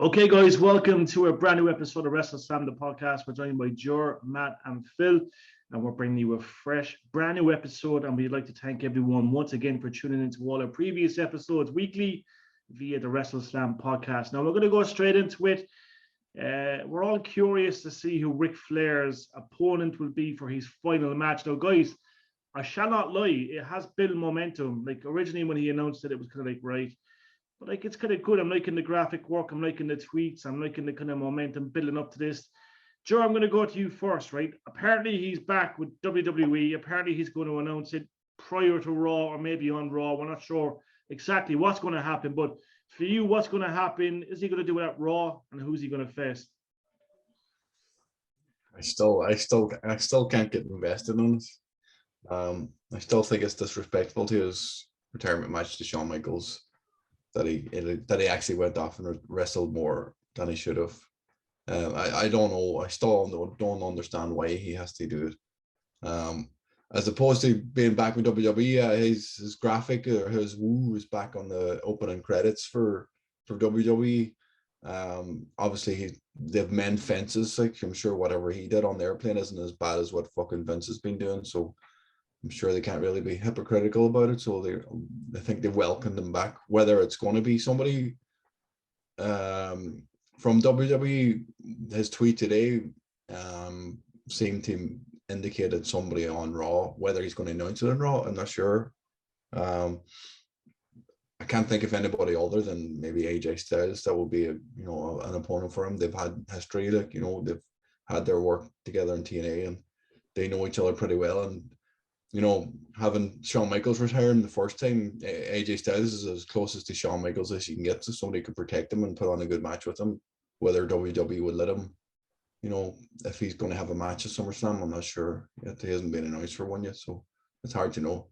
Okay, guys, welcome to a brand new episode of WrestleSlam, the podcast. We're joined by Jor, Matt, and Phil, and we're bringing you a fresh, brand new episode. And we'd like to thank everyone once again for tuning into all our previous episodes weekly via the WrestleSlam podcast. Now, we're going to go straight into it. We're all curious to see who Ric Flair's opponent will be for his final match. Now, guys, I shall not lie, it has built momentum. Like, originally when he announced it, it was kind of like, right. But like it's kind of good. I'm liking the graphic work. I'm liking the tweets. I'm liking the kind of momentum building up to this. Joe, I'm going to go to you first, right? Apparently he's back with WWE. Apparently he's going to announce it prior to Raw or maybe on Raw. We're not sure exactly what's going to happen. But for you, what's going to happen? Is he going to do it at Raw? And who's he going to face? I still can't get invested in it. I still think it's disrespectful to his retirement match to Shawn Michaels that he actually went off and wrestled more than he should have. I don't know. I still don't understand why he has to do it. As opposed to being back with WWE, his graphic or his woo is back on the opening credits for WWE. Obviously they've mend fences. Like I'm sure whatever he did on the airplane isn't as bad as what fucking Vince has been doing. So I'm sure they can't really be hypocritical about it. So I think they welcomed him back. Whether it's going to be somebody from WWE, his tweet today seemed to indicate that somebody on Raw. Whether he's going to announce it on Raw, I'm not sure. I can't think of anybody other than maybe AJ Styles that will be an opponent for him. They've had history, they've had their work together in TNA and they know each other pretty well. And having Shawn Michaels retiring the first time, AJ Styles is as closest to Shawn Michaels as you can get, so somebody could protect him and put on a good match with him. Whether WWE would let him, if he's going to have a match at SummerSlam, I'm not sure yet. He hasn't been announced for one yet, so it's hard to know.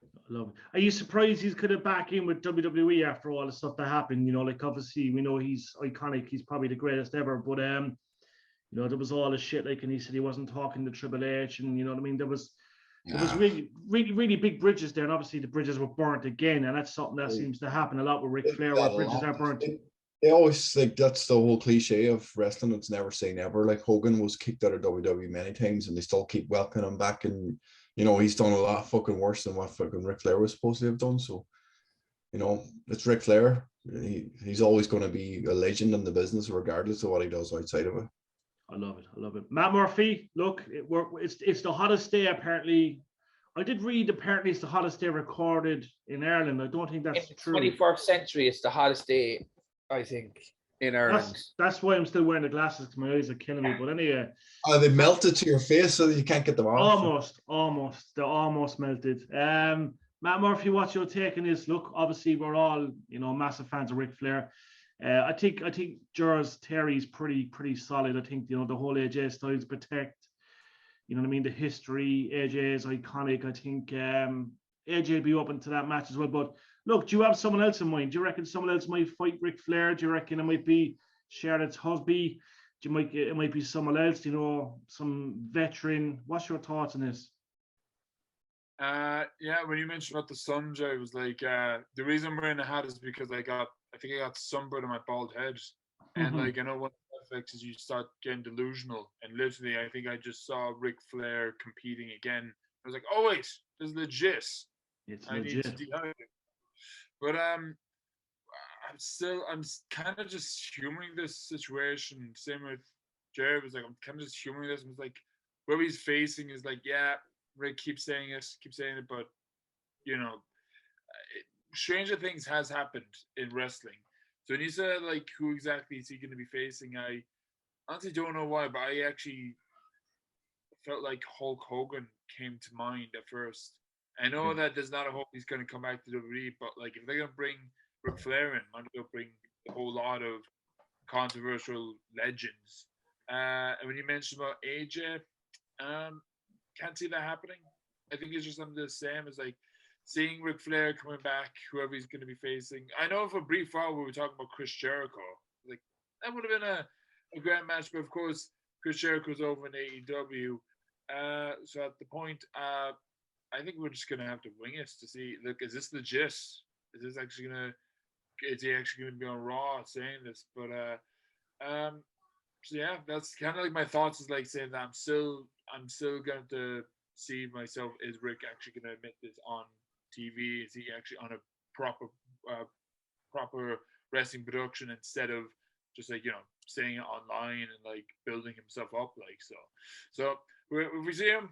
I love it. Are you surprised he's kind of back in with WWE after all the stuff that happened? Like obviously we know he's iconic. He's probably the greatest ever, but there was all the shit like, and he said he wasn't talking to Triple H, and you know what I mean. There was really, really, really big bridges there, and obviously the bridges were burnt again, and that's something that seems to happen a lot with Ric Flair, where bridges are burnt. They always like that's the whole cliche of wrestling. It's never say never. Like Hogan was kicked out of WWE many times, and they still keep welcoming him back. And he's done a lot fucking worse than what fucking Ric Flair was supposed to have done. So, it's Ric Flair. He's always going to be a legend in the business, regardless of what he does outside of it. I love it. Matt Murphy, look, it's the hottest day apparently. I did read apparently it's the hottest day recorded in Ireland. I don't think that's true. 21st century, it's the hottest day, I think, in Ireland. That's why I'm still wearing the glasses because my eyes are killing me. But anyway, they melted to your face so you can't get them off. Almost. They're almost melted. Matt Murphy, what's your take on this? Look, obviously we're all massive fans of Ric Flair. I think Jurors Terry's pretty solid. I think the whole AJ Styles protect. You know what I mean? The history, AJ is iconic. I think AJ will be open to that match as well. But look, do you have someone else in mind? Do you reckon someone else might fight Ric Flair? Do you reckon it might be Charlotte's husband? It might be someone else? Some veteran. What's your thoughts on this? When you mentioned about the sun, Jay, was like the reason I'm wearing a hat is because I think I got sunburned on my bald head, and like I know one effect is you start getting delusional, and literally I think I just saw Ric Flair competing again. I was like, oh wait, this is legit. It's legit. Need to dehydrate. But I'm kind of just humoring this situation. Same with Jared, was like I'm kind of just humoring this. And it's like where he's facing is like, yeah, Rick keeps saying it, but stranger things has happened in wrestling. So when you said like who exactly is he going to be facing, I honestly don't know why, but I actually felt like Hulk Hogan came to mind at first. I know that there's not a hope he's going to come back to WWE, but like if they're going to bring Ric Flair in, I'm going to bring a whole lot of controversial legends. And when you mentioned about AJ, can't see that happening. I think it's just something the same as like seeing Ric Flair coming back, whoever he's going to be facing. I know for a brief while we were talking about Chris Jericho. Like that would have been a grand match, but of course Chris Jericho's over in AEW. So at the point, I think we're just going to have to wing it to see, look, is this legit? Is this actually going to is he actually going to be on Raw saying this? But so yeah, that's kind of like my thoughts. Is like saying that I'm still going to see myself. Is Rick actually going to admit this on TV? Is he actually on a proper wrestling production instead of just like saying it online and like building himself up like so if we see him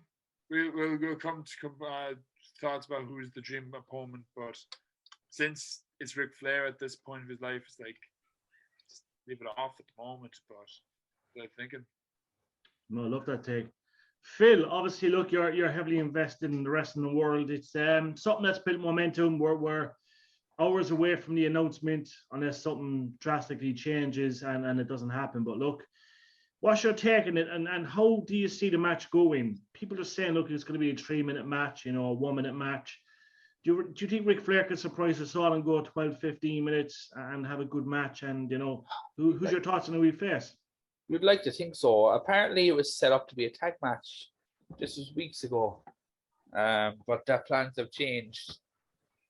we'll come to thoughts about who's the dream opponent, but since it's Ric Flair at this point of his life, it's like just leave it off at the moment. But I'm thinking, no, I love that take. Phil, obviously, look, you're heavily invested in the wrestling in the world. It's something that's built momentum. We're hours away from the announcement unless something drastically changes and it doesn't happen. But look, what's your take on it, and how do you see the match going? People are saying, look, it's going to be a 3-minute match, a 1-minute match. Do you think Ric Flair could surprise us all and go 12, 15 minutes and have a good match? And, who's your thoughts on who we face? We'd like to think so. Apparently, it was set up to be a tag match. This was weeks ago. But their plans have changed.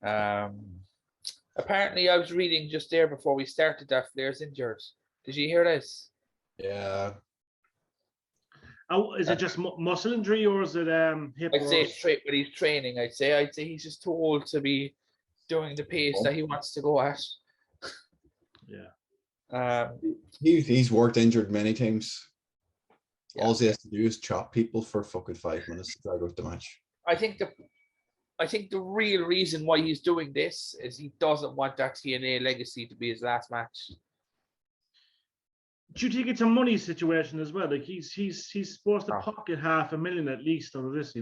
Apparently, I was reading just there before we started that Flair's injured. Did you hear this? Yeah. Oh, is it just muscle injury or is it hip? I'd say straight, but he's training. I'd say he's just too old to be doing the pace that he wants to go at. Yeah. He's worked injured many times. Yeah. All he has to do is chop people for fucking 5 minutes to drag out the match. I think the real reason why he's doing this is he doesn't want that TNA legacy to be his last match. Do you think it's a money situation as well? Like he's supposed to pocket $500,000 at least out of this,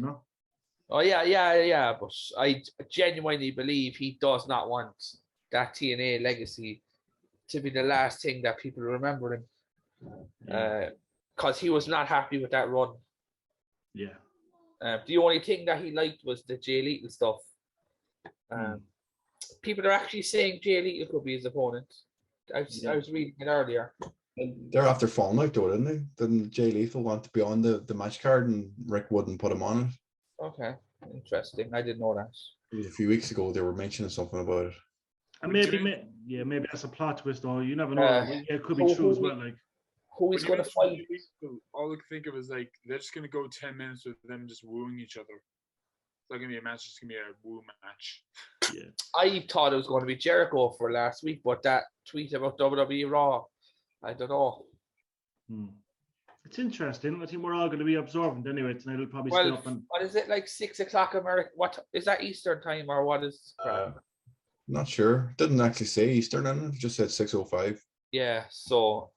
Oh yeah. But I genuinely believe he does not want that TNA legacy to be the last thing that people remember him. Because he was not happy with that run. Yeah. The only thing that he liked was the Jay Lethal stuff. People are actually saying Jay Lethal could be his opponent. I was reading it earlier. And they're after falling out though, didn't they? Didn't Jay Lethal want to be on the match card and Rick wouldn't put him on it? Okay, interesting. I didn't know that. It was a few weeks ago they were mentioning something about it. And maybe that's a plot twist, or you never know. It could be true as well. Like who is going to fight? All I can think of is like they're just going to go 10 minutes with them just wooing each other. It's not going to be a match. It's going to be a woo match. Yeah. I thought it was going to be Jericho for last week, but that tweet about WWE Raw, I don't know. It's interesting. I think we're all going to be absorbent anyway tonight. We'll probably stay up. What is it, like 6 o'clock American? What is that, Eastern time, or what is? Not sure. Didn't actually say Eastern on it. It just said 6:05. Yeah. So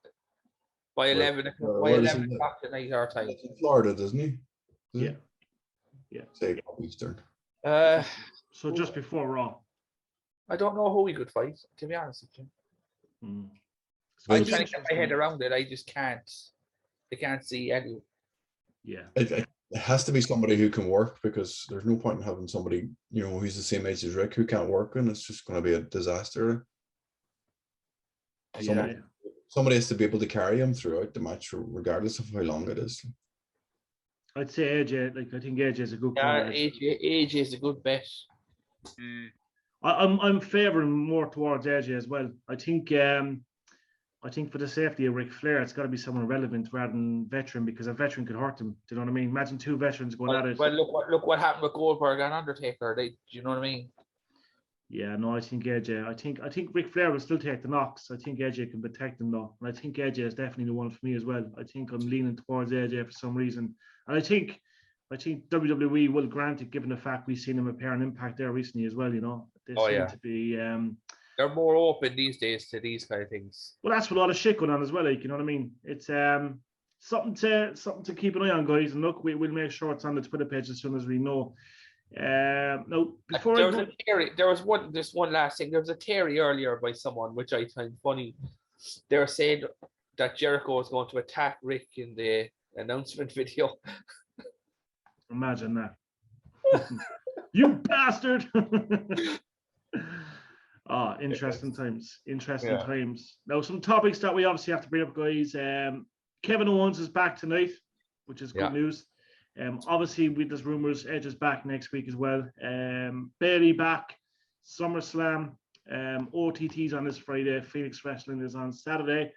by 11 o'clock tonight our time. He's in Florida, doesn't he? Yeah. Yeah. Say Eastern. So just before Raw. I don't know who we could fight, to be honest with you. I'm trying to get my head around it. I just can't. I can't see any. Yeah. It has to be somebody who can work, because there's no point in having somebody, who's the same age as Rick who can't work, and it's just going to be a disaster. Somebody has to be able to carry him throughout the match, regardless of how long it is. I'd say AJ. I think AJ is a good call. AJ is a good bet. I'm favouring more towards AJ as well. I think for the safety of Ric Flair, it's got to be someone relevant rather than veteran, because a veteran could hurt him. Do you know what I mean? Imagine 2 veterans going at it. Well, look what happened with Goldberg and Undertaker. Do you know what I mean? Yeah, no, I think AJ. I think Ric Flair will still take the knocks. I think AJ can protect him though, and I think AJ is definitely the one for me as well. I think I'm leaning towards AJ for some reason, and I think WWE will grant it, given the fact we've seen him appear on Impact there recently as well. They seem to be. They're more open these days to these kind of things. Well, that's with a lot of shit going on as well. Like, you know what I mean? It's something to keep an eye on, guys. And look, we'll make sure it's on the Twitter page as soon as we know. No, before there was one last thing. There was a theory earlier by someone which I find funny. They were saying that Jericho was going to attack Rick in the announcement video. Imagine that. You bastard. Interesting times. Times. Now, some topics that we obviously have to bring up, guys. Kevin Owens is back tonight, which is good news. Obviously, there's rumors Edge is back next week as well. Bayley back, SummerSlam. OTT's on this Friday. Phoenix Wrestling is on Saturday.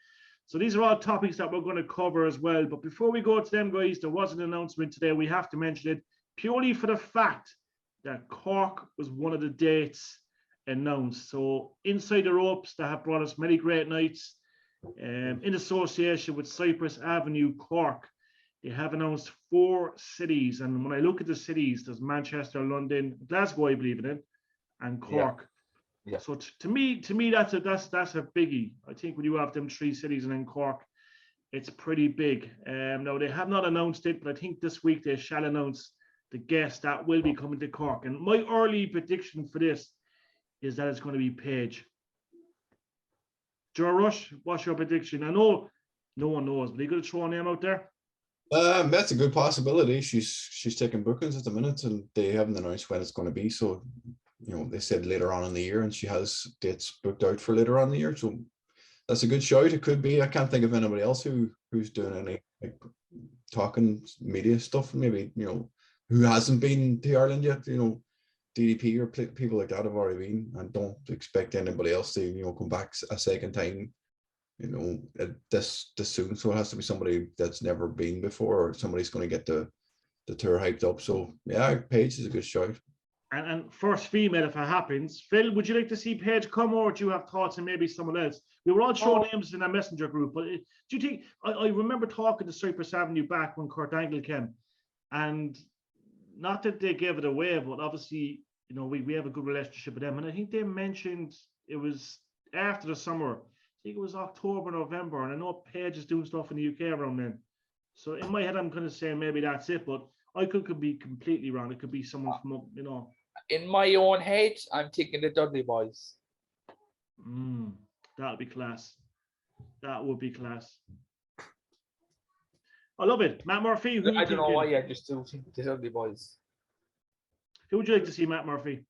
So these are all topics that we're going to cover as well. But before we go to them, guys, there was an announcement today. We have to mention it purely for the fact that Cork was one of the dates announced. So Inside the Ropes, that have brought us many great nights in association with Cypress Avenue, Cork. They have announced 4 cities. And when I look at the cities, there's Manchester, London, Glasgow, I believe in it, and Cork. Yeah. So to me, that's a biggie. I think when you have them 3 cities and then Cork, it's pretty big. Now they have not announced it, but I think this week they shall announce the guest that will be coming to Cork. And my early prediction for this is that it's going to be Paige. Joe Rush, what's your prediction? I know no one knows, but are you going to throw a name out there? That's a good possibility. She's taking bookings at the minute, and they haven't announced when it's going to be. So, they said later on in the year, and she has dates booked out for later on in the year. So that's a good shout. It could be. I can't think of anybody else who's doing any talking media stuff. Maybe who hasn't been to Ireland yet. DDP or people like that have already been, and don't expect anybody else to come back a second time. This soon. So it has to be somebody that's never been before, or somebody's going to get the tour hyped up. So yeah, Paige is a good shout. And first female, if it happens. Phil, would you like to see Paige come, or do you have thoughts on maybe someone else? We were all showing names in a messenger group, but do you think, I remember talking to Cypress Avenue back when Kurt Angle came, and not that they gave it away, but obviously, we have a good relationship with them. And I think they mentioned it was after the summer. I think it was October, November, and I know Paige is doing stuff in the UK around then. So in my head, I'm kind of saying maybe that's it, but I could be completely wrong. It could be someone from, In my own head, I'm thinking the Dudley Boys. That'll be class. That would be class. I love it. Matt Murphy. I don't know why, I just do think the Dudley Boys. Who would you like to see, Matt Murphy?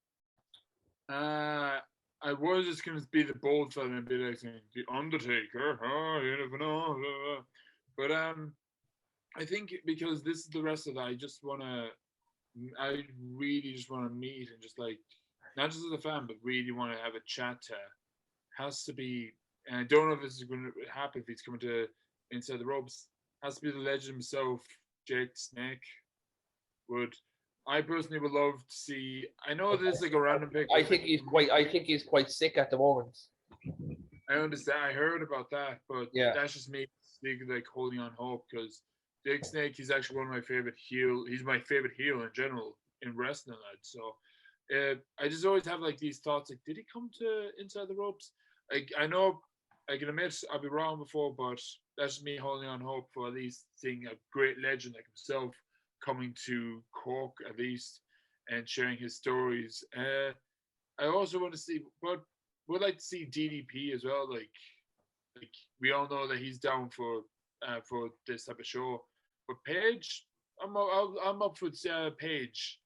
I was just going to be the bold fella and be like saying, The Undertaker. Oh, you never know. But I think because this is the rest of that, I really just want to meet and just not just as a fan, but really want to have a chat to. Has to be, and I don't know if this is going to happen if he's coming to Inside the Ropes. Has to be the legend himself, Jake the Snake. I personally would love to see. I know this is like a random pick. I think he's quite sick at the moment. I understand. I heard about that, but that's just me holding on hope, because Jake Snake, he's actually one of my favorite heel. He's my favorite heel in general in wrestling. So I just always have these thoughts did he come to Inside the Ropes? I know I can admit I'll be wrong before, but that's just me holding on hope for at least seeing a great legend like himself coming to Cork at least and sharing his stories. I also want to see, but would like to see DDP as well. Like we all know that he's down for this type of show. But Paige, I'm up for Paige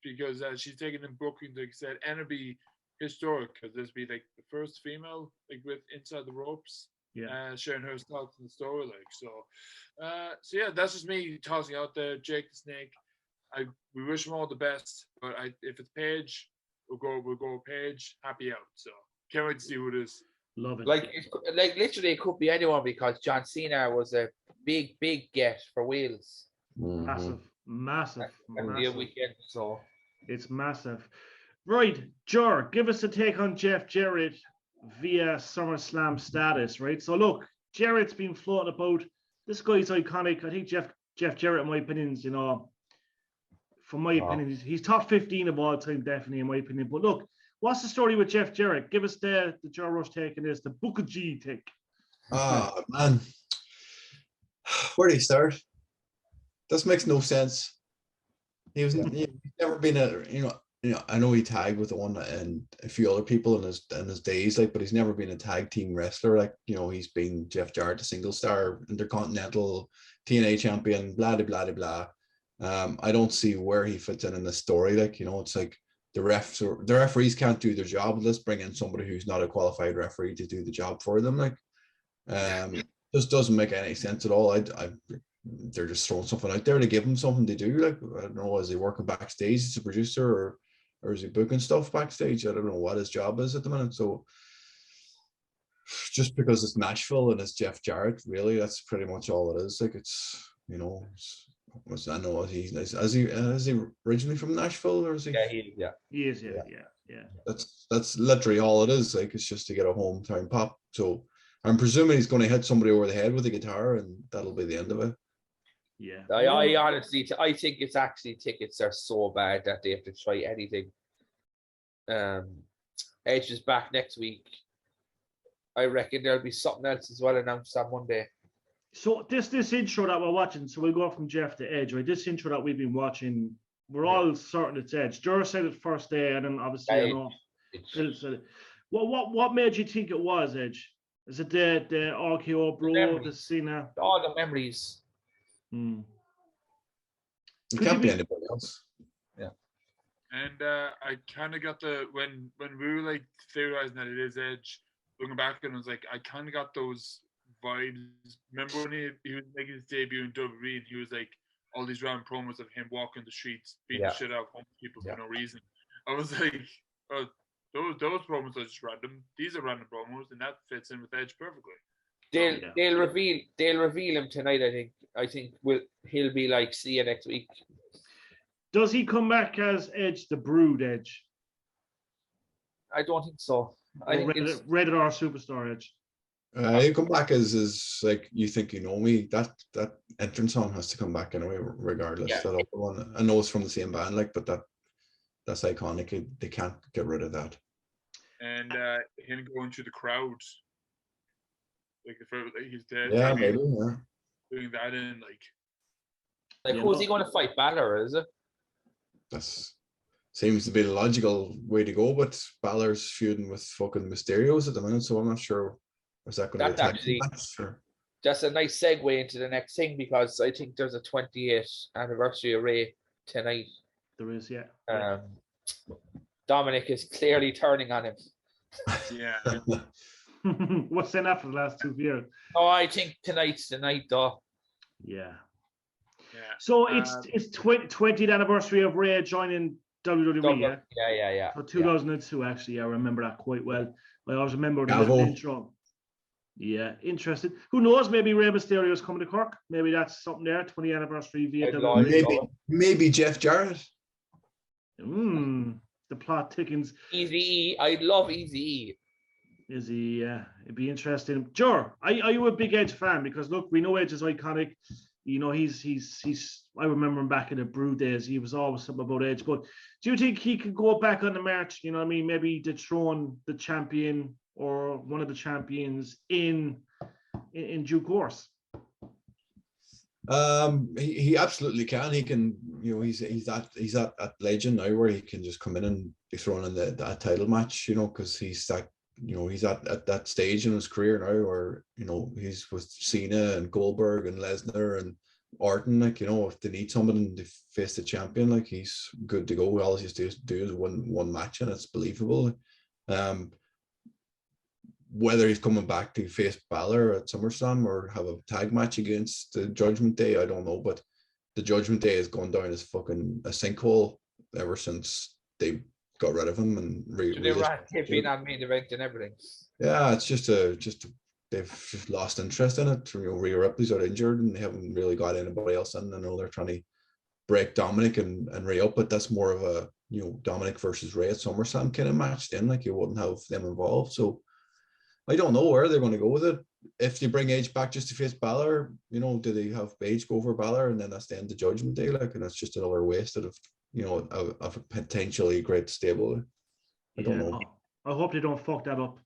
because she's taking in booking, like I said, and it'd be historic because this would be the first female with Inside the Ropes. Yeah, sharing her thoughts in the story, so yeah, that's just me tossing out there. Jake the Snake. We wish him all the best, but if it's Paige, we'll go Paige. Happy out. So can't wait to see who it is. Love it. Literally, it could be anyone because John Cena was a big get for Wales. Massive. Weekend, so it's massive. Right, Jar, give us a take on Jeff Jarrett via SummerSlam status, right? So look, Jarrett's been floating about. This guy's iconic. I think Jeff Jarrett, in my opinion, from my opinion, he's top 15 of all time, definitely, in my opinion. But look, what's the story with Jeff Jarrett? Give us the Joe Rush take in this, the Booker G take. Oh, man. Where do you start? This makes no sense. He's never been I know he tagged with one and a few other people in his days, but he's never been a tag team wrestler. He's been Jeff Jarrett, a single star, Intercontinental, TNA champion, blah, blah, blah, blah. I don't see where he fits in the story. It's like the referees can't do their job. Let's bring in somebody who's not a qualified referee to do the job for them. Just doesn't make any sense at all. They're just throwing something out there to give him something to do. I don't know, is he working backstage as a producer or or is he booking stuff backstage? I don't know what his job is at the minute. So just because it's Nashville and it's Jeff Jarrett, really, that's pretty much all it is. Like it's, I know is he originally from Nashville, or is he? Yeah, he is. Yeah. That's literally all it is. Like it's just to get a hometown pop. So I'm presuming he's going to hit somebody over the head with a guitar, and that'll be the end of it. Yeah. I honestly, I think it's actually tickets are so bad that they have to try anything. Edge is back next week. I reckon there'll be something else as well announced on Monday. So this intro that we're watching, so we'll go from Jeff to Edge, right? This intro that we've been watching, we're all certain it's Edge. Jura said it first day, and then obviously I know Phil said it. What made you think it was Edge? Is it the RKO bro, the Cena? All the memories. It can't be anybody else. Yeah. And I kind of got when we were like theorizing that it is Edge, looking back and I was like, I kind of got those vibes. Remember when he was making his debut in WWE and he was like all these random promos of him walking the streets, beating the shit out of homeless people for no reason. I was like, oh, those promos are just random. These are random promos, and that fits in with Edge perfectly. They'll reveal him tonight. I think he'll be like, see you next week. Does he come back as Edge, the Brood Edge? I don't think so. I think it's Rated R Superstar Edge. You come back as like you think you know me. That entrance song has to come back anyway, regardless. Yeah. That other one, I know it's from the same band, like, but that's iconic. They can't get rid of that. And him going through the crowd, like he's dead. Yeah, maybe. Yeah. Doing that in who's he going to fight? Balor, is it? That's seems to be the logical way to go, but Balor's feuding with fucking Mysterios at the minute, so I'm not sure. Is that going to be a tag match? That's a nice segue into the next thing, because I think there's a 20th anniversary of Ray tonight. There is, yeah. Dominic is clearly turning on him. Yeah. What's saying that for the last 2 years? Oh, I think tonight's the night, though. Yeah. So it's 20th anniversary of Ray joining WWE. Yeah. So 2002, actually, I remember that quite well. I always remember the intro. Yeah, interesting. Who knows? Maybe Rey Mysterio is coming to Cork. Maybe that's something there. 20th anniversary via WWE. Maybe Jeff Jarrett. The plot thickens. Easy. I love Easy. Is he? Yeah, it'd be interesting. Sure. Are you a big Edge fan? Because look, we know Edge is iconic. You know, he's. I remember him back in the Brood days. He was always something about Edge. But do you think he could go back on the march? You know what I mean? Maybe dethrone the champion or one of the champions in due course. He absolutely can. He can. You know, he's at legend now where he can just come in and be thrown in that title match. You know, because he's that. You know, he's at that stage in his career now where, you know, he's with Cena and Goldberg and Lesnar and Orton. Like, you know, if they need someone to face the champion, like, he's good to go. All he has to do is win one match and it's believable. Whether he's coming back to face Balor at SummerSlam or have a tag match against the Judgment Day, I don't know. But the Judgment Day has gone down as fucking a sinkhole ever since they got rid of him and they've been on main event and everything. Yeah, it's just they've just lost interest in it. You know, Rhea Ripley's out injured and they haven't really got anybody else in. I know they're trying to break Dominic and Rhea up, but that's more of a, you know, Dominic versus Rhea at SummerSlam kind of match. Then, like, you wouldn't have them involved. So I don't know where they're going to go with it. If they bring Edge back just to face Balor, you know, do they have Edge go over Balor and then that's the end of Judgment Day? Like, and that's just another waste of, you know, of a potentially great stable. I don't know. I hope they don't fuck that up.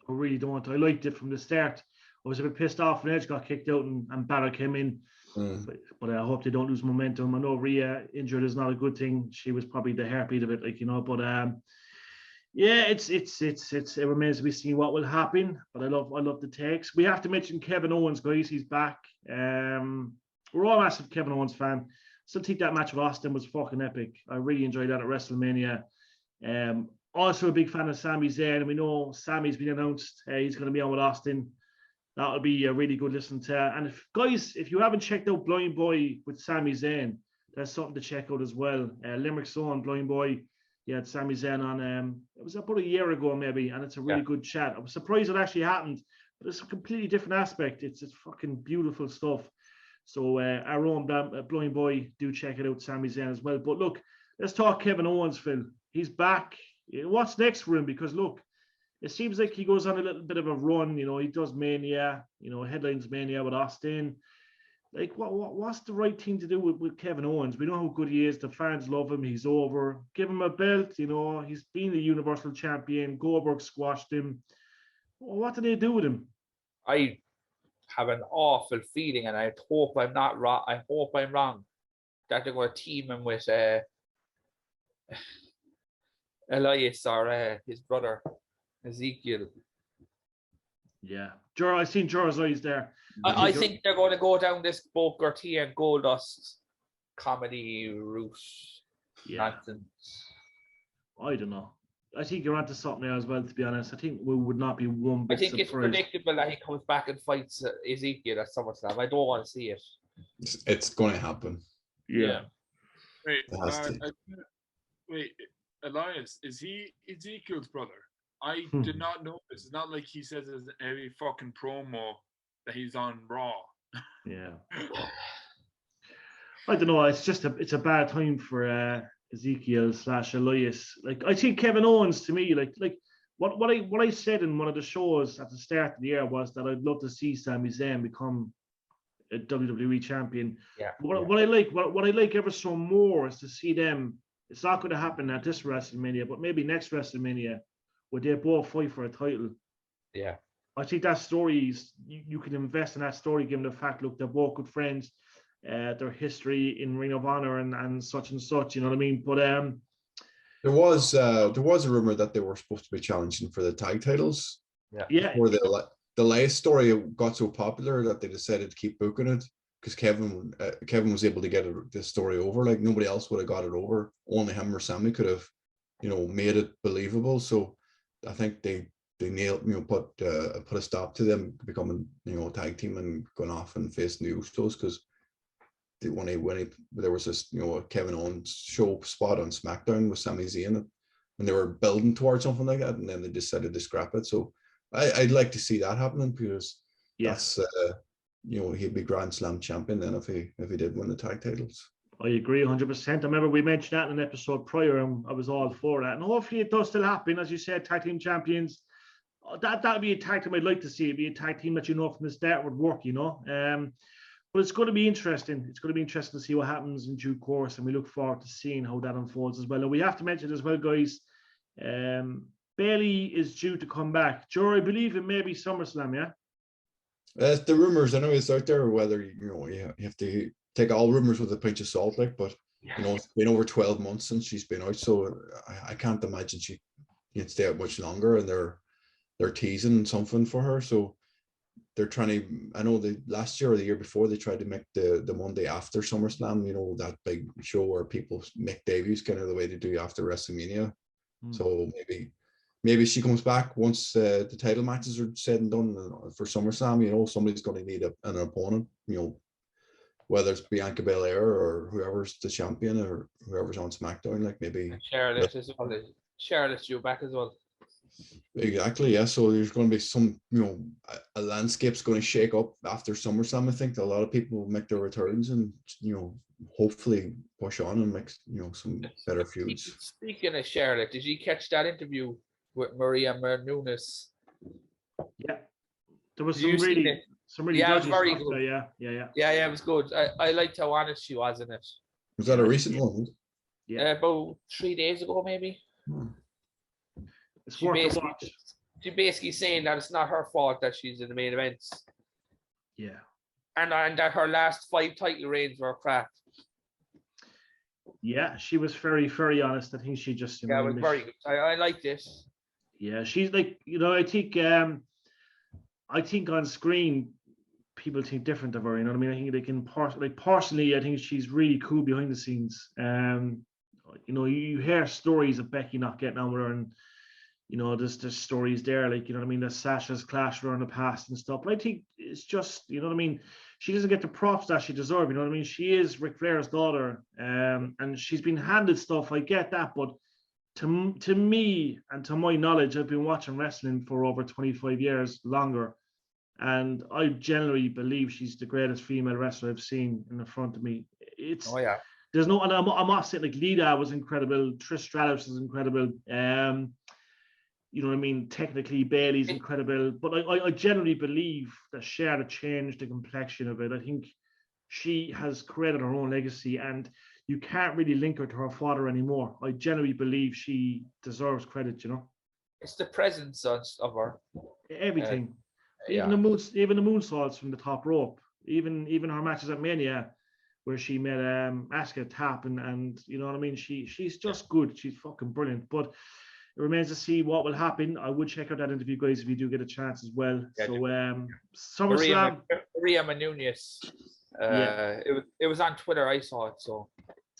I really don't. I liked it from the start. I was a bit pissed off when Edge got kicked out and Balor came in. But I hope they don't lose momentum. I know Rhea injured is not a good thing. She was probably the heartbeat of it, like, you know. But yeah, it remains to be seen what will happen. But I love the takes. We have to mention Kevin Owens, guys. He's back. We're all massive Kevin Owens fan. Still think that match with Austin was fucking epic. I really enjoyed that at WrestleMania. Also a big fan of Sami Zayn, and we know Sami's been announced. He's going to be on with Austin. That'll be a really good listen to. And if you haven't checked out Blind Boy with Sami Zayn, there's something to check out as well. Limerick's own Blind Boy. He had Sami Zayn on. It was about a year ago, maybe, and it's a really good chat. I was surprised it actually happened, but it's a completely different aspect. It's fucking beautiful stuff. So our own blind boy, do check it out, Sami Zayn as well. But look, let's talk Kevin Owens, Phil. He's back. What's next for him? Because look, it seems like he goes on a little bit of a run. You know, he does Mania. You know, headlines Mania with Austin. Like, what's the right thing to do with Kevin Owens? We know how good he is. The fans love him. He's over. Give him a belt. You know, he's been the Universal Champion. Goldberg squashed him. Well, what do they do with him? I have an awful feeling, and I hope I'm not wrong. I hope I'm wrong, that they're going to team him with Elias or his brother Ezekiel. Yeah, I seen Jorah's eyes there. I think they're going to go down this Booker T and Goldust comedy route. Yeah. Nonsense. I don't know. I think you're onto something there as well, to be honest. I think we would not be one bit I think surprised. it's predictable that he comes back and fights Ezekiel at SummerSlam. I don't want to see it. It's going to happen. Yeah. Wait, Elias, is he Ezekiel's brother? I did not know this. It's not like he says in every fucking promo that he's on Raw. Yeah. I don't know. It's a bad time for Ezekiel / Elias. Like, I think Kevin Owens, to me, like what I said in one of the shows at the start of the year was that I'd love to see Sami Zayn become a WWE champion. Yeah. What I like ever so more is to see them. It's not going to happen at this WrestleMania, but maybe next WrestleMania, where they both fight for a title. Yeah. I think that story is, you can invest in that story, given the fact, look, they're both good friends, their history in Ring of Honor and such, you know what I mean? But there was a rumor that they were supposed to be challenging for the tag titles. Yeah. Or the Elias story got so popular that they decided to keep booking it, because Kevin was able to get this story over. Like, nobody else would have got it over. Only him or Sammy could have, made it believable. So I think they nailed, put a stop to them becoming, a tag team and going off and facing the Usos, because when there was this, Kevin Owens show spot on SmackDown with Sami Zayn, and they were building towards something like that, and then they decided to scrap it. So I'd like to see that happening, because that's he'd be Grand Slam champion then if he did win the tag titles. I agree 100%. I remember we mentioned that in an episode prior, and I was all for that. And hopefully it does still happen, as you said, tag team champions. That'd be a tag team I'd like to see. It'd be a tag team that from the start would work, But it's going to be interesting. It's going to be interesting to see what happens in due course, and we look forward to seeing how that unfolds as well. And we have to mention as well, guys, Bayley is due to come back. Joe, I believe it may be SummerSlam, yeah? The rumors, I know it's out there, whether you have to take all rumors with a pinch of salt, but it's been over 12 months since she's been out, so I can't imagine she can stay out much longer, and they're teasing something for her. So they're trying to, I know last year or the year before, they tried to make the Monday after SummerSlam, that big show where people make debuts, kind of the way they do after WrestleMania. So maybe she comes back once the title matches are said and done for SummerSlam. Somebody's going to need an opponent, whether it's Bianca Belair or whoever's the champion or whoever's on SmackDown, like maybe Charlotte as well. Charlotte's due back as well. Exactly, yeah. So there's going to be some, a landscape's going to shake up after SummerSlam. I think a lot of people will make their returns and, hopefully push on and make, some better feuds. Speaking of Charlotte, did you catch that interview with Maria Menounos? Yeah, there was some really very good. Yeah, it was good. I liked how honest she was in it. Was that a recent one? Yeah, about 3 days ago, maybe. It's worth a watch. She's basically saying that it's not her fault that she's in the main events. Yeah. And that her last 5 title reigns were crap. Yeah, she was very, very honest. I think she just... it was very good. I like this. Yeah, she's like, I think on screen, people think different of her, you know what I mean? I think they can, personally, I think she's really cool behind the scenes. You hear stories of Becky not getting on with her, and there's stories there, like, that Sasha's clashed with her in the past and stuff. But I think it's just, she doesn't get the props that she deserves. She is Ric Flair's daughter, and she's been handed stuff. I get that, but to me and to my knowledge, I've been watching wrestling for over 25 years longer, and I generally believe she's the greatest female wrestler I've seen in the front of me. It's there's no, and I'm not saying like Lita was incredible, Trish Stratus is incredible, you know what I mean? Technically, Bailey's incredible, but I generally believe that Charlotte changed the complexion of it. I think she has created her own legacy, and you can't really link her to her father anymore. I generally believe she deserves credit, you know. It's the presence of her. Everything. Even the moonsaults from the top rope. Even her matches at Mania, where she made Asuka tap, and you know what I mean? She's just good. She's fucking brilliant. But it remains to see what will happen. I would check out that interview, guys, if you do get a chance as well. Yeah, so SummerSlam. Maria Menounos. It was on Twitter. I saw it. So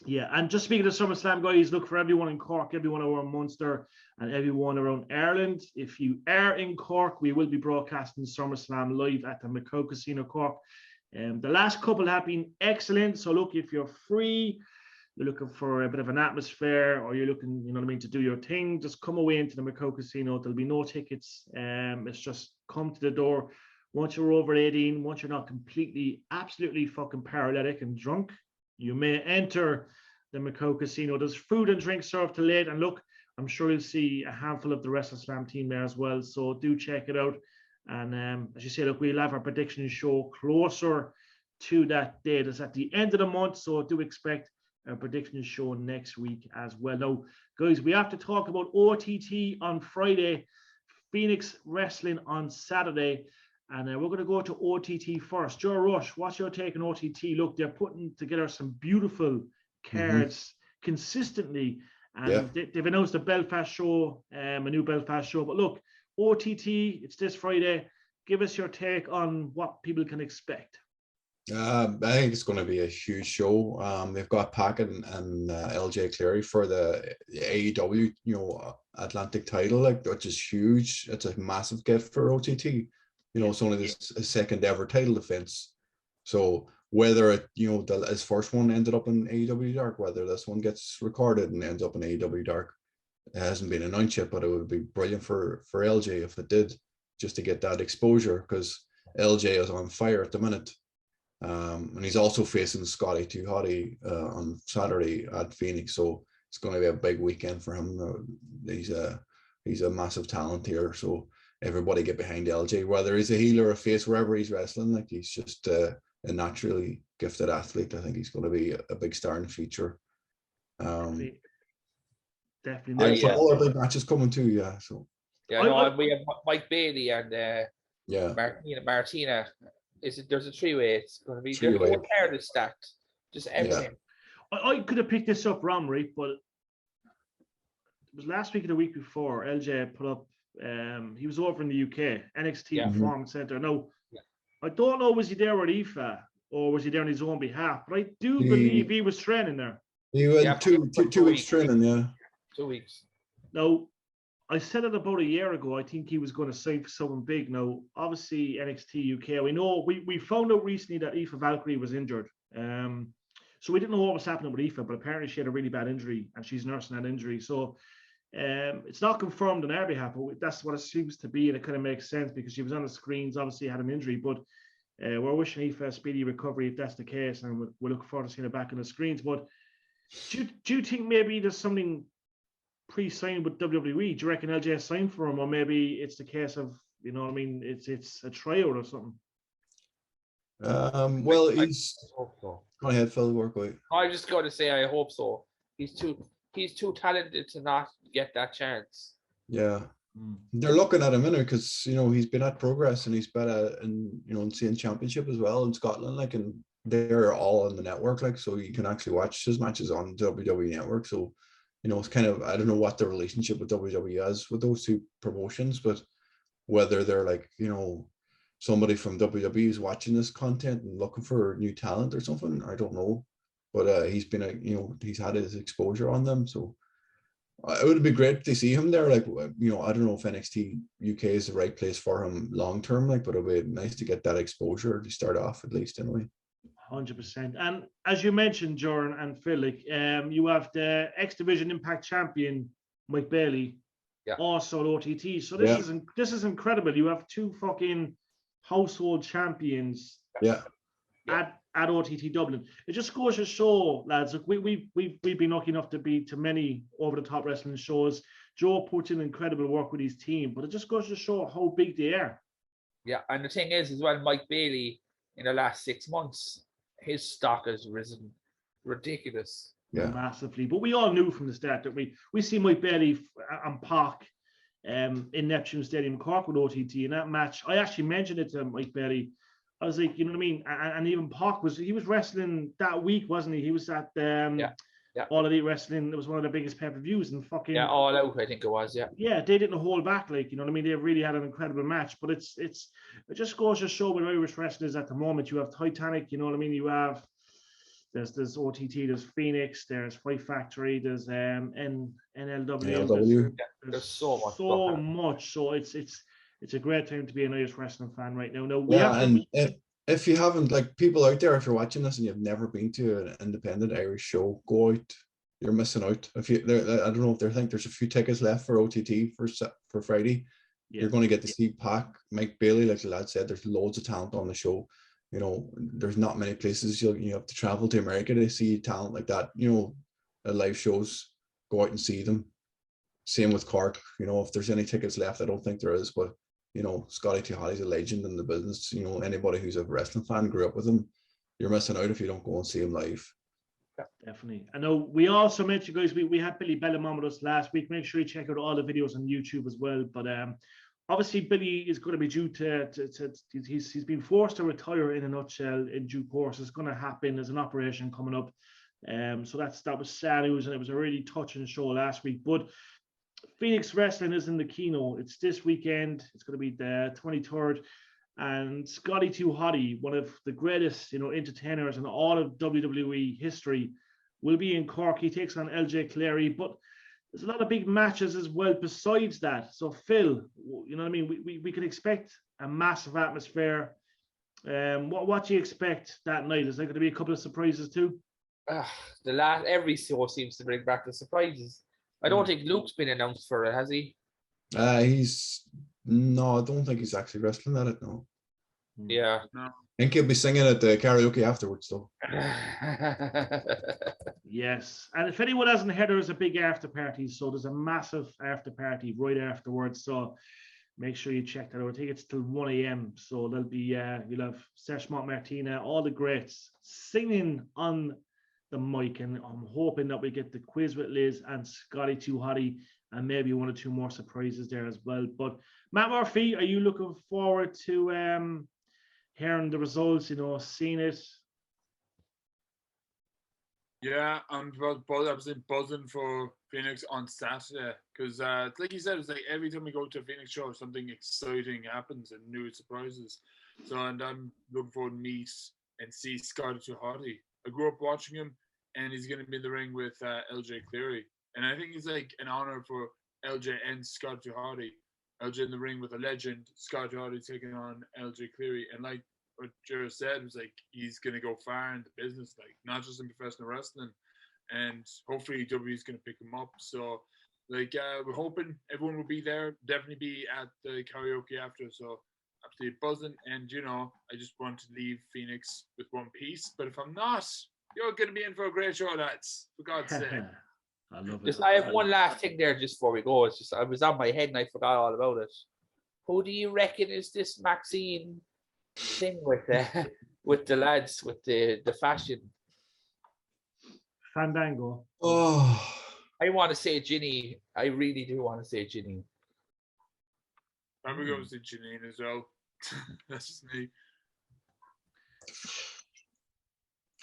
yeah, and just speaking of SummerSlam, guys, look for everyone in Cork, everyone around Munster, and everyone around Ireland. If you are in Cork, we will be broadcasting SummerSlam live at the Macau Casino Cork. The last couple have been excellent. So look, if you're free, you're looking for a bit of an atmosphere, or you're looking, you know what I mean, to do your thing, just come away into the Macau Casino. There'll be no tickets. It's just come to the door. Once you're over 18, once you're not completely, absolutely fucking paralytic and drunk, you may enter the Macau Casino. There's food and drink served till late. And look, I'm sure you'll see a handful of the WrestleSlam team there as well. So do check it out. And as you say, look, we'll have our prediction show closer to that date. It's at the end of the month, so do expect a prediction show next week as well. Now, guys, we have to talk about OTT on Friday, Phoenix Wrestling on Saturday, and we're going to go to OTT first. Joe Rush, what's your take on OTT? Look, they're putting together some beautiful cards consistently, and they've announced a Belfast show, a new Belfast show. But look, OTT, it's this Friday. Give us your take on what people can expect. I think it's going to be a huge show. They've got Packett and LJ Cleary for the AEW, Atlantic title, which is huge. It's a massive gift for OTT. It's only this second ever title defense. So whether it, his first one ended up in AEW Dark, whether this one gets recorded and ends up in AEW Dark, it hasn't been announced yet, but it would be brilliant for LJ if it did, just to get that exposure, because LJ is on fire at the minute. And he's also facing Scotty 2 Hotty on Saturday at Phoenix, so it's going to be a big weekend for him. He's a massive talent here, so everybody get behind LJ, whether he's a heel or a face, wherever he's wrestling. He's just a naturally gifted athlete. I think he's going to be a big star in the future. Definitely. All our big matches coming too. We have Mike Bailey and Martina. There's a three-way. It's going to be the whole card is stacked. Just everything. I could have picked this up wrong, right? But it was last week or the week before. LJ put up. He was over in the UK, NXT Performance Center. Now, I don't know, was he there with Aoife or was he there on his own behalf? But I do believe he was training there. He went two weeks training. 2 weeks. Now, I said it about a year ago. I think he was going to sign for someone big. Now, obviously, NXT UK. We know we found out recently that Aoife Valkyrie was injured. So we didn't know what was happening with Aoife, but apparently she had a really bad injury and she's nursing that injury. So it's not confirmed on our behalf, but that's what it seems to be, and it kind of makes sense because she was on the screens, obviously had an injury. But we're wishing Aoife a speedy recovery if that's the case, and we're looking forward to seeing her back on the screens. But do you think maybe there's something pre-signed with WWE? Do you reckon LJ signed for him, or maybe it's the case of, you know what I mean, it's a tryout or something? Well, he's go ahead, Phil, work away. I just got to say I hope so. He's too talented to not get that chance. Yeah, they're looking at him in it because he's been at Progress and he's been in Insane Championship as well in Scotland, and they're all on the network, so you can actually watch his matches on WWE Network. So it's kind of, I don't know what the relationship with WWE is with those two promotions, but whether they're somebody from WWE is watching this content and looking for new talent or something, I don't know. But he's been he's had his exposure on them, so it would be great to see him there. I don't know if NXT UK is the right place for him long term, but it'd be nice to get that exposure to start off at least anyway. 100%. And as you mentioned, Jordan and Phil, you have the X Division Impact Champion Mike Bailey, Yeah. also at OTT. So Yeah. this is incredible. You have two fucking household champions Yeah. at OTT Dublin. It just goes to show, lads. Look, we've been lucky enough to be to many over the top wrestling shows. Joe puts in incredible work with his team, but it just goes to show how big they are. Yeah, and the thing is, as well, Mike Bailey in the last 6 months, his stock has risen ridiculous. Yeah. Massively. But we all knew from the start that we see Mike Bailey and Pac in Neptune Stadium Cork with OTT in that match. I actually mentioned it to Mike Bailey. I was like, you know what I mean? And even Pac was wrestling that week, wasn't he? He was at All Elite Wrestling. It was one of the biggest pay-per-views and fucking All Out, I think it was, yeah, they didn't hold back, like, you know what I mean? They really had an incredible match. But it just goes to show with Irish wrestlers at the moment. You have Titanic, you know what I mean? You have there's OTT, there's Phoenix, there's Fight Factory, there's NLW. There's so much. So much. So it's a great time to be an Irish wrestling fan right now. If you haven't, like, people out there, if you're watching this and you've never been to an independent Irish show, go out. You're missing out. I don't know if they think there's a few tickets left for OTT for Friday. Yeah. You're going to get to see Pac, Mike Bailey, like the lad said. There's loads of talent on the show. You know, there's not many places you have to travel to America to see talent like that. You know, at live shows, go out and see them. Same with Cork. You know, if there's any tickets left, I don't think there is, but you know, Scotty Too Hotty's a legend in the business. You know, anybody who's a wrestling fan grew up with him. You're missing out if you don't go and see him live. Yeah, definitely. I know we also mentioned, guys, we had Billy Bellamon with us last week. Make sure you check out all the videos on YouTube as well. But obviously, Billy is going to be due to he's been forced to retire in a nutshell in due course. It's going to happen. There's an operation coming up. So that was sad news, and it was a really touching show last week. But Phoenix Wrestling is in the keynote. It's this weekend. It's going to be the 23rd. And Scotty Too Hotty, one of the greatest, entertainers in all of WWE history, will be in Cork. He takes on LJ Clary, but there's a lot of big matches as well besides that. So Phil, you know what I mean? We can expect a massive atmosphere. What do you expect that night? Is there going to be a couple of surprises too? Every show seems to bring back the surprises. I don't think Luke's been announced for it, has he? No, I don't think he's actually wrestling at it, no. Yeah. No. I think he'll be singing at the karaoke afterwards, though. Yes. And if anyone hasn't heard, there's a big after party. So there's a massive after party right afterwards. So make sure you check that out. I think it's till 1 a.m. So there'll be, you'll have Sesh Martina, all the greats singing on the mic. And I'm hoping that we get the quiz with Liz and Scotty Too Hotty, and maybe one or two more surprises there as well. But Matt Murphy, are you looking forward to hearing the results, seeing it? Yeah, I'm buzzing for Phoenix on Saturday because, like you said, it's like every time we go to a Phoenix show, something exciting happens and new surprises. So, and I'm looking forward to meet and see Scotty Too Hotty. I grew up watching him, and he's going to be in the ring with LJ Clary. And I think it's like an honor for LJ and Scott Too Hotty. LJ in the ring with a legend, Scott Too Hotty taking on LJ Clary. And like what Jarrett said, was like he's going to go far in the business, like not just in professional wrestling. And hopefully W is going to pick him up. So like we're hoping everyone will be there. Definitely be at the karaoke after. So absolutely buzzing. And I just want to leave Phoenix with one piece. But if I'm not, you're going to be in for a great show, lads. For God's sake. I love it. I have one last thing there just before we go. It's just I was on my head and I forgot all about it. Who do you reckon is this Maxine thing with the lads with the fashion? Fandango. Oh, I want to say Ginny. I really do want to say Ginny. I'm going to say Janine as well. That's just me.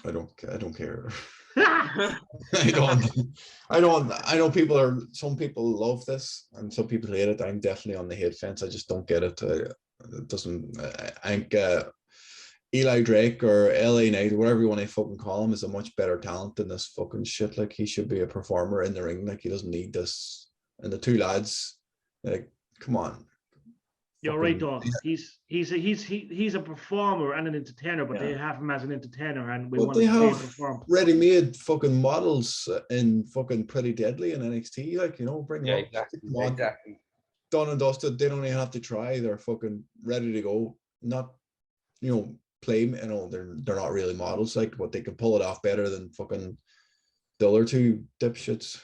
I don't care. I know some people love this and some people hate it. I'm definitely on the hate fence. I just don't get it. It doesn't. I think Eli Drake or LA Knight, whatever you want to fucking call him, is a much better talent than this fucking shit. Like, he should be a performer in the ring. Like, he doesn't need this. And the two lads, like, come on. You're right, though. He's a performer and an entertainer, but Yeah. they have him as an entertainer, and we But want they to see him have perform. ready-made fucking models in fucking Pretty Deadly in NXT, like, you know, bring them up. exactly. Come on. Exactly. Done and dusted. They don't even have to try. They're fucking ready to go. Not, you know, play. You know, they're not really models, like, but they can pull it off better than fucking the other two dipshits.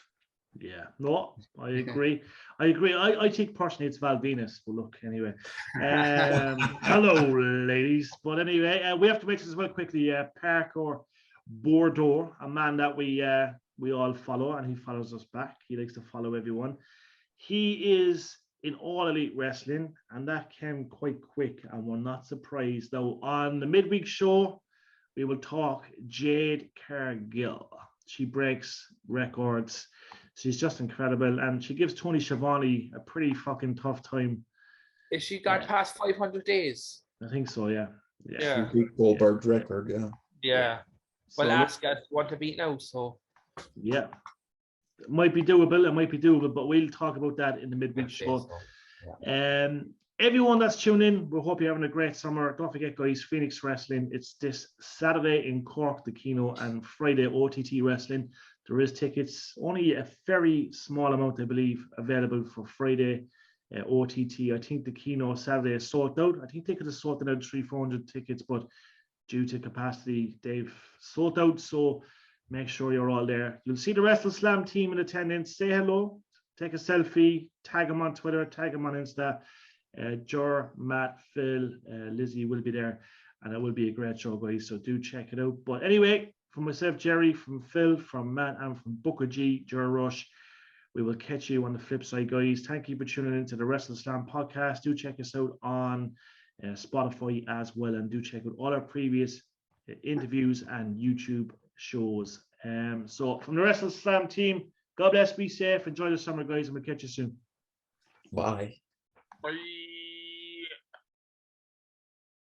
Yeah, no, I agree. I think personally it's Val Venus, but look, anyway. Hello, ladies. But anyway, we have to make this as well quickly. Parker Bordeaux, a man that we all follow, and he follows us back. He likes to follow everyone. He is in All Elite Wrestling, and that came quite quick, and we're not surprised. Though on the midweek show, we will talk Jade Cargill. She breaks records. She's just incredible, and she gives Tony Schiavone a pretty fucking tough time. Is she got past 500 days? I think so, yeah. Yeah. She beat Goldberg's record, yeah. Yeah. Well, So, Asuka want to beat now, so. yeah. It might be doable, but we'll talk about that in the midweek show. So. Yeah. Everyone that's tuned in, we hope you're having a great summer. Don't forget, guys, Phoenix Wrestling. It's this Saturday in Cork, the Kino, and Friday, OTT Wrestling. There is tickets, only a very small amount, I believe, available for Friday OTT. I think the Kino Saturday is sold out. I think tickets are sold out, 300-400 tickets, but due to capacity, they've sold out. So make sure you're all there. You'll see the WrestleSlam team in attendance. Say hello, take a selfie, tag them on Twitter, tag them on Insta. Jor, Matt, Phil, Lizzie will be there, and it will be a great show, guys. So do check it out. But anyway, from myself, Jerry, from Phil, from Matt, and from Booker G, Jor Rush, we will catch you on the flip side, guys. Thank you for tuning into the WrestleSlam podcast. Do check us out on Spotify as well, and do check out all our previous interviews and YouTube shows. So from the WrestleSlam team, God bless, be safe, enjoy the summer, guys, and we'll catch you soon. Bye. Bye.